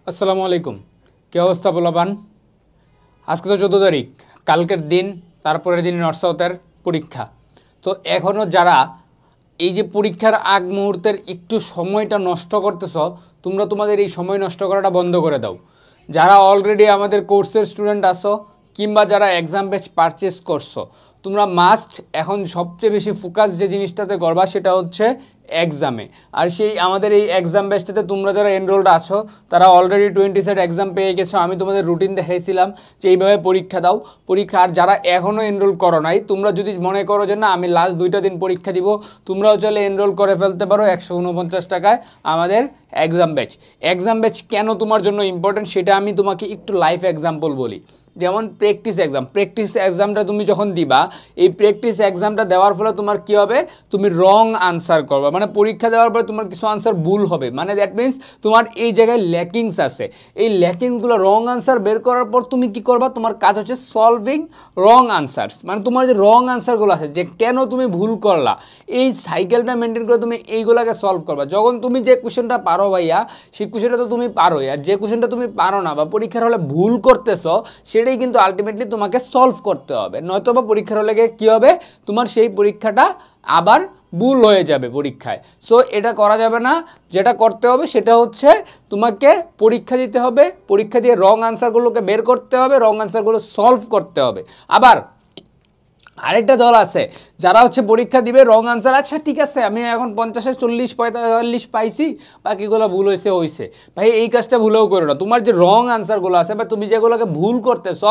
আসসালামু আলাইকুম। কী অবস্থা বলবান? আজকে তো 14 তারিখ, কালকের দিন, তারপরের দিন নর্থ সাউথের পরীক্ষা। তো এখনও যারা এই যে পরীক্ষার আগ মুহূর্তের একটু সময়টা নষ্ট করতেছ, তোমরা তোমাদের এই সময় নষ্ট করাটা বন্ধ করে দাও। যারা অলরেডি আমাদের কোর্সের স্টুডেন্ট আসো কিংবা যারা এক্সাম ব্যাচ পারচেস করছো, তোমরা মাস্ট এখন সবচেয়ে বেশি ফোকাস যে জিনিসটাতে করবা সেটা হচ্ছে এক্সামে। আর সেই আমাদের এই এক্সাম ব্যাচটাতে তোমরা যারা এনরোলড আছো তারা অলরেডি 20 সেট এক্সাম পেয়ে গেছো। আমি তোমাদের রুটিন দেখাইছিলাম যে এইভাবে পরীক্ষা দাও। পরীক্ষা আর যারা এখনও এনরোল করো নাই, তোমরা যদি মনে করো যে না আমি লাস্ট 2টা দিন পরীক্ষা দিব, তোমরাও চলে এনরোল করে ফেলতে পারো 149 টাকায় আমাদের এক্সাম ব্যাচ। এক্সাম ব্যাচ কেন তোমার জন্য ইম্পর্টেন্ট সেটা আমি তোমাকে একটু লাইভ এক্সাম্পল বলি। যেমন প্র্যাকটিস এক্সামটা তুমি যখন দিবা, এই প্র্যাকটিস এক্সামটা দেওয়ার ফলে তোমার কী হবে, তুমি রং আনসার করবা। মানে পরীক্ষা দেওয়ার পরে তোমার কিছু আনসার ভুল হবে, মানে দ্যাট মিনস তোমার এই জায়গায় ল্যাকিংস আছে। এই ল্যাকিংসগুলো রং আনসার বের করার পর তুমি কি করবা, তোমার কাজ হচ্ছে সলভিং রং আনসার্স। মানে তোমার যে রং আনসারগুলো আছে যে কেন তুমি ভুল করলা, এই সাইকেলটা মেনটেন করে তুমি এইগুলোকে সলভ করবা। যখন তুমি যে কোশ্চেনটা পারো ভাইয়া, সেই কোশ্চেনটা তো তুমি পারোই, আর যে কোশ্চেনটা তুমি পারো না বা পরীক্ষার হলে ভুল করতেছো সেটাই কিন্তু আলটিমেটলি তোমাকে সলভ করতে হবে। নয়তো বা পরীক্ষার হলে কী হবে, তোমার সেই পরীক্ষাটা আবার ভুল হয়ে যাবে পরীক্ষায়। সো এটা করা যাবে না। যেটা করতে হবে সেটা হচ্ছে তোমাকে পরীক্ষা দিতে হবে, পরীক্ষা দিয়ে রং আনসারগুলোকে বের করতে হবে, রং আনসারগুলো সলভ করতে হবে। আবার আরেকটা দল আছে যারা হচ্ছে পরীক্ষা দিবে রং আনসার, আচ্ছা ঠিক আছে আমি এখন 50-এ 40 45 পাইছি, বাকিগুলো ভুল হয়েছে ভাই, এই কাজটা ভুলেও করো না। তোমার যে রং আনসারগুলো আছে বা তুমি যেগুলোকে ভুল করতেছ,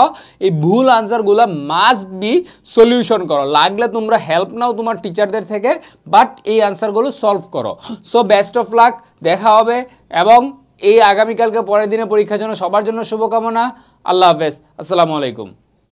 এই ভুল আনসারগুলো মাস্ট বি সলিউশন করো। লাগলে তোমরা হেল্প নাও তোমার টিচারদের থেকে, বাট এই আনসারগুলো সলভ করো। সো বেস্ট অফ লাক, দেখা হবে। এবং এই আগামীকালকে পরের দিনে পরীক্ষার জন্য সবার জন্য শুভকামনা। আল্লাহ হাফেজ, আসসালামু আলাইকুম।